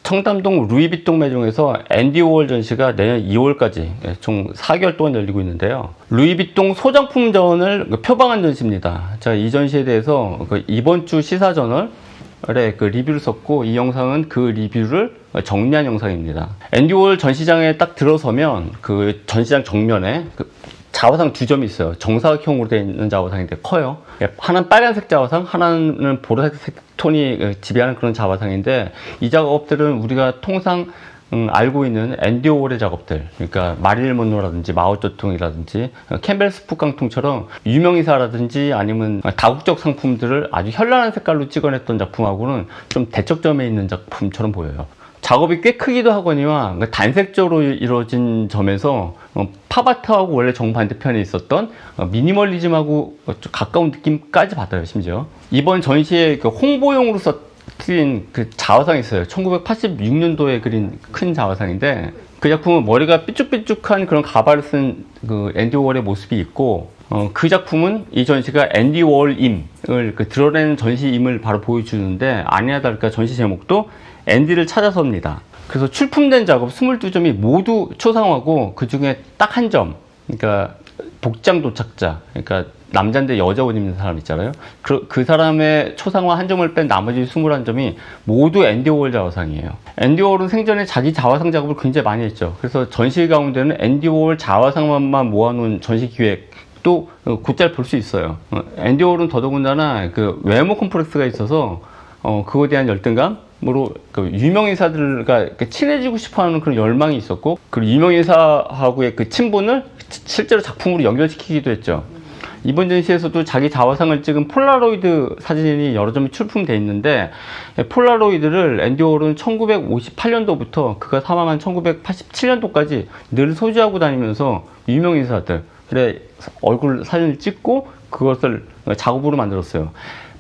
청담동 루이비통 매장에서 앤디 워홀 전시가 내년 2월까지 총 4개월 동안 열리고 있는데요. 루이비통 소장품전을 표방한 전시입니다. 제가 이 전시에 대해서 이번 주 시사저널에 리뷰를 썼고, 이 영상은 그 리뷰를 정리한 영상입니다. 앤디 워홀 전시장에 딱 들어서면 그 전시장 정면에 자화상 두 점이 있어요. 정사각형으로 되어 있는 자화상인데 커요. 하나는 빨간색 자화상, 하나는 보라색 톤이 지배하는 그런 자화상인데, 이 작업들은 우리가 통상 알고 있는 앤디 워홀의 작업들, 그러니까 마릴린 먼로라든지 마오쩌둥이라든지 캠벨 스프 깡통처럼 유명인사라든지 아니면 다국적 상품들을 아주 현란한 색깔로 찍어냈던 작품하고는 좀 대척점에 있는 작품처럼 보여요. 작업이 꽤 크기도 하거니와 단색적으로 이루어진 점에서 팝아트하고 원래 정반대편에 있었던 미니멀리즘하고 가까운 느낌까지 받아요. 심지어 이번 전시에 홍보용으로 쓰인 그 자화상이 있어요. 1986년도에 그린 큰 자화상인데, 그 작품은 머리가 삐쭉삐쭉한 그런 가발을 쓴 그 앤디 워홀의 모습이 있고, 그 작품은 이 전시가 앤디 워홀임을 드러내는 전시임을 바로 보여주는데, 아니나 다를까 전시 제목도 앤디를 찾아서입니다. 그래서 출품된 작업 22점이 모두 초상화고, 그 중에 딱 한 점, 그러니까 복장 도착자, 그러니까 남자인데 여자 옷 입는 사람 있잖아요. 그 사람의 초상화 한 점을 뺀 나머지 21점이 모두 앤디 워홀 자화상이에요. 앤디 워홀은 생전에 자기 자화상 작업을 굉장히 많이 했죠. 그래서 전시 가운데는 앤디 워홀 자화상만 모아놓은 전시 기획도 곧잘 볼 수 있어요. 앤디 워홀은 더더군다나 그 외모 콤플렉스가 있어서 그거에 대한 열등감으로 그 유명인사들과 친해지고 싶어하는 그런 열망이 있었고, 그리고 유명인사하고의 그 친분을 실제로 작품으로 연결시키기도 했죠. 이번 전시에서도 자기 자화상을 찍은 폴라로이드 사진이 여러 점이 출품되어 있는데, 폴라로이드를 앤디 워홀은 1958년도부터 그가 사망한 1987년도까지 늘 소지하고 다니면서 유명인사들의 얼굴 사진을 찍고 그것을 작업으로 만들었어요.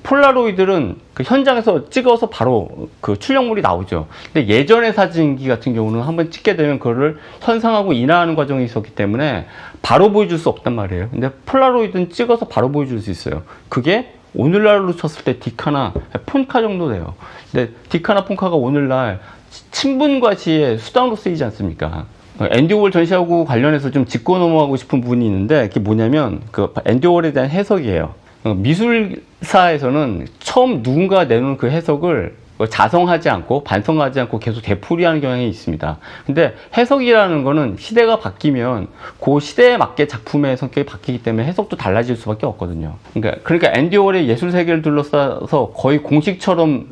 폴라로이드는 그 현장에서 찍어서 바로 그 출력물이 나오죠. 근데 예전의 사진기 같은 경우는 한번 찍게 되면 그거를 현상하고 인화하는 과정이 있었기 때문에 바로 보여줄 수 없단 말이에요. 근데 폴라로이드는 찍어서 바로 보여줄 수 있어요. 그게 오늘날로 쳤을 때 디카나 폰카 정도 돼요. 근데 디카나 폰카가 오늘날 친분과시의 수단으로 쓰이지 않습니까? 앤디 워홀 전시하고 관련해서 좀 짚고 넘어가고 싶은 부분이 있는데, 그게 뭐냐면 그 앤디 워홀에 대한 해석이에요. 미술사에서는 처음 누군가 내놓은 그 해석을 자성하지 않고 반성하지 않고 계속 되풀이하는 경향이 있습니다. 근데 해석이라는 거는 시대가 바뀌면 그 시대에 맞게 작품의 성격이 바뀌기 때문에 해석도 달라질 수밖에 없거든요. 그러니까 앤디 워홀의 예술 세계를 둘러싸서 거의 공식처럼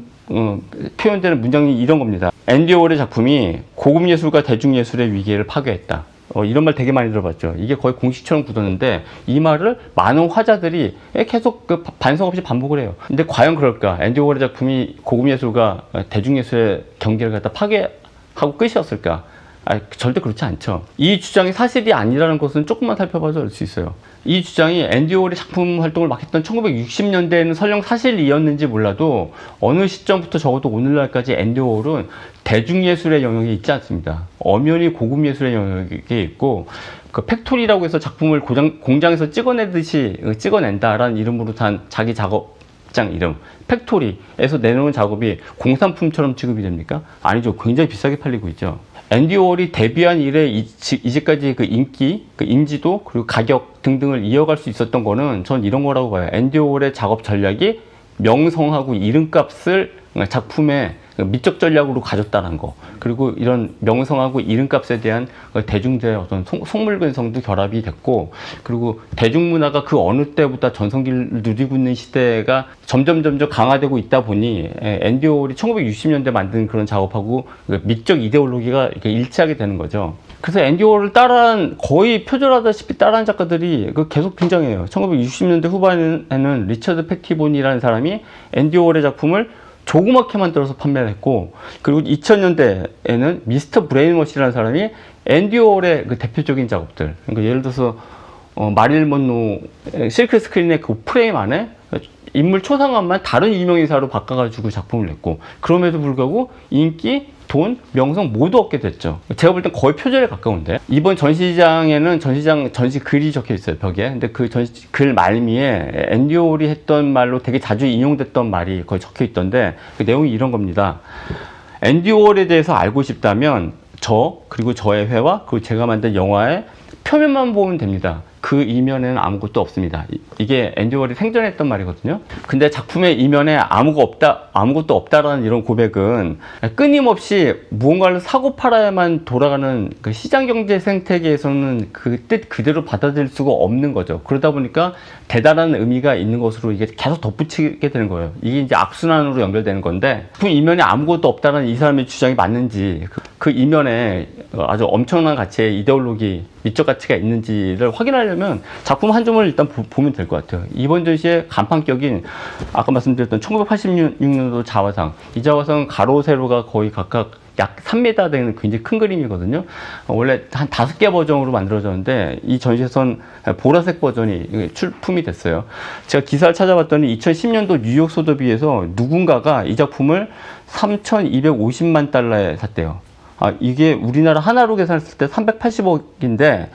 표현되는 문장이 이런 겁니다. 앤디 워홀의 작품이 고급 예술과 대중 예술의 위기를 파괴했다. 이런 말 되게 많이 들어봤죠. 이게 거의 공식처럼 굳었는데, 이 말을 많은 화자들이 계속 반성 없이 반복을 해요. 근데 과연 그럴까? 앤디 워홀의 작품이 고급 예술과 대중 예술의 경계를 갖다 파괴하고 끝이었을까? 절대 그렇지 않죠. 이 주장이 사실이 아니라는 것은 조금만 살펴봐도 알 수 있어요. 이 주장이 앤디 워홀이 작품 활동을 막 했던 1960년대에는 설령 사실이었는지 몰라도, 어느 시점부터 적어도 오늘날까지 앤디 워홀은 대중예술의 영역에 있지 않습니다. 엄연히 고급 예술의 영역에 있고, 그 팩토리라고 해서 작품을 공장에서 찍어내듯이 찍어낸다라는 이름으로 단 자기 작업장 이름 팩토리에서 내놓은 작업이 공산품처럼 취급이 됩니까? 아니죠. 굉장히 비싸게 팔리고 있죠. 앤디 워홀이 데뷔한 이래 이제까지 그 인기, 그 인지도, 그리고 가격 등등을 이어갈 수 있었던 거는 전 이런 거라고 봐요. 앤디 워홀의 작업 전략이 명성하고 이름값을 작품의 미적 전략으로 가졌다는 거, 그리고 이런 명성하고 이름값에 대한 대중들의 어떤 속물근성도 결합이 됐고, 그리고 대중문화가 그 어느 때보다 전성기를 누리고 있는 시대가 점점 강화되고 있다 보니 앤디 워홀이 1960년대 만든 그런 작업하고 미적 이데올로기가 이렇게 일치하게 되는 거죠. 그래서 앤디 워홀을 따라한, 거의 표절하다시피 따라한 작가들이 계속 등장해요. 1960년대 후반에는 리처드 패티본이라는 사람이 앤디 워홀의 작품을 조그맣게 만들어서 판매를 했고, 그리고 2000년대에는 미스터 브레인워시라는 사람이 앤디 워홀의 그 대표적인 작업들, 그러니까 예를 들어서 마릴린 먼로 실크 스크린의 그 프레임 안에 인물 초상화만 다른 유명인사로 바꿔가지고 작품을 냈고, 그럼에도 불구하고 인기, 돈, 명성 모두 얻게 됐죠. 제가 볼 땐 거의 표절에 가까운데, 이번 전시장에는 전시 글이 적혀 있어요, 벽에. 근데 그 전시 글 말미에 앤디 워홀이 했던 말로 되게 자주 인용됐던 말이 거의 적혀 있던데, 그 내용이 이런 겁니다. 앤디 워홀에 대해서 알고 싶다면 그리고 저의 회와 그리고 제가 만든 영화의 표면만 보면 됩니다. 그 이면에는 아무것도 없습니다. 이게 앤디 워홀이 생전했던 말이거든요. 근데 작품의 이면에 아무것도 없다라는 이런 고백은 끊임없이 무언가를 사고 팔아야만 돌아가는 그 시장 경제 생태계에서는 그 뜻 그대로 받아들일 수가 없는 거죠. 그러다 보니까 대단한 의미가 있는 것으로 이게 계속 덧붙이게 되는 거예요. 이게 이제 악순환으로 연결되는 건데, 작품 이면에 아무것도 없다는 이 사람의 주장이 맞는지, 그 이면에 아주 엄청난 가치의 이데올로기, 미적 가치가 있는지를 확인하려면 작품 한 점을 일단 보면 될 것 같아요. 이번 전시의 간판격인 아까 말씀드렸던 1986년도 자화상, 이 자화상 가로 세로가 거의 각각 약 3m 되는 굉장히 큰 그림이거든요. 원래 한 5개 버전으로 만들어졌는데 이 전시에선 보라색 버전이 출품이 됐어요. 제가 기사를 찾아봤더니 2010년도 뉴욕 소더비에서 누군가가 이 작품을 3,250만 달러에 샀대요. 이게 우리나라 하나로 계산했을 때 380억인데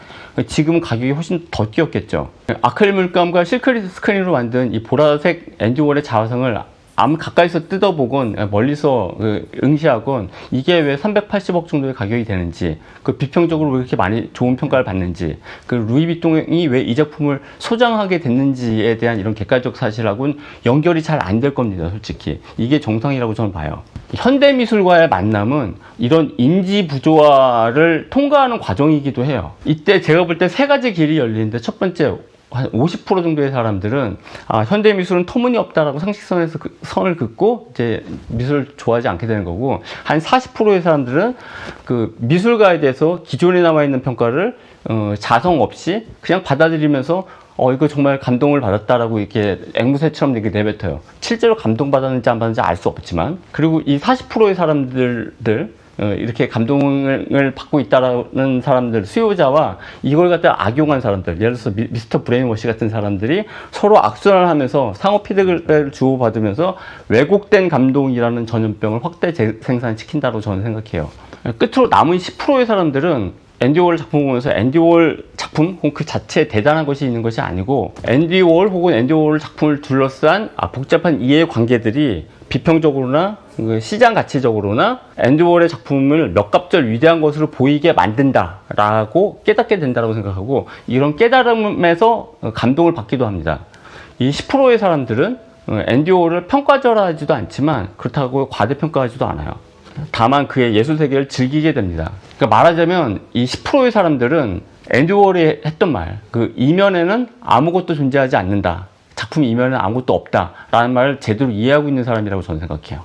지금 가격이 훨씬 더 뛰었겠죠. 아크릴 물감과 실크리드 스크린으로 만든 이 보라색 앤디 워홀의 자화상을 아무 가까이서 뜯어보건 멀리서 응시하건 이게 왜 380억 정도의 가격이 되는지, 그 비평적으로 왜 이렇게 많이 좋은 평가를 받는지, 그 루이비통이 왜 이 작품을 소장하게 됐는지에 대한 이런 객관적 사실하고는 연결이 잘 안 될 겁니다. 솔직히 이게 정상이라고 저는 봐요. 현대미술과의 만남은 이런 인지 부조화를 통과하는 과정이기도 해요. 이때 제가 볼 때 3가지 길이 열리는데, 첫 번째, 한 50% 정도의 사람들은 현대미술은 터무니없다라고 상식선에서 선을 긋고 이제 미술을 좋아하지 않게 되는 거고, 한 40%의 사람들은 그 미술가에 대해서 기존에 남아있는 평가를 자성 없이 그냥 받아들이면서 이거 정말 감동을 받았다라고 이렇게 앵무새처럼 이렇게 내뱉어요. 실제로 감동받았는지 안 받았는지 알 수 없지만. 그리고 이 40%의 사람들, 이렇게 감동을 받고 있다라는 사람들, 수요자와 이걸 갖다 악용한 사람들, 예를 들어서 미스터 브레인워시 같은 사람들이 서로 악순환을 하면서 상호 피드백을 주고받으면서 왜곡된 감동이라는 전염병을 확대 생산시킨다고 저는 생각해요. 끝으로 남은 10%의 사람들은 앤디 워홀 작품을 보면서 앤디 워홀 작품 혹은 그 자체에 대단한 것이 있는 것이 아니고, 앤디 워홀 혹은 앤디 워홀 작품을 둘러싼 복잡한 이해 관계들이 비평적으로나 시장 가치적으로나 앤디 워홀의 작품을 몇 갑절 위대한 것으로 보이게 만든다라고 깨닫게 된다고 생각하고, 이런 깨달음에서 감동을 받기도 합니다. 이 10%의 사람들은 앤디 워홀을 평가절하지도 않지만 그렇다고 과대평가하지도 않아요. 다만 그의 예술 세계를 즐기게 됩니다. 그러니까 말하자면 이 10%의 사람들은 앤디 워홀이 했던 말, 그 이면에는 아무것도 존재하지 않는다, 작품 이면에는 아무것도 없다 라는 말을 제대로 이해하고 있는 사람이라고 저는 생각해요.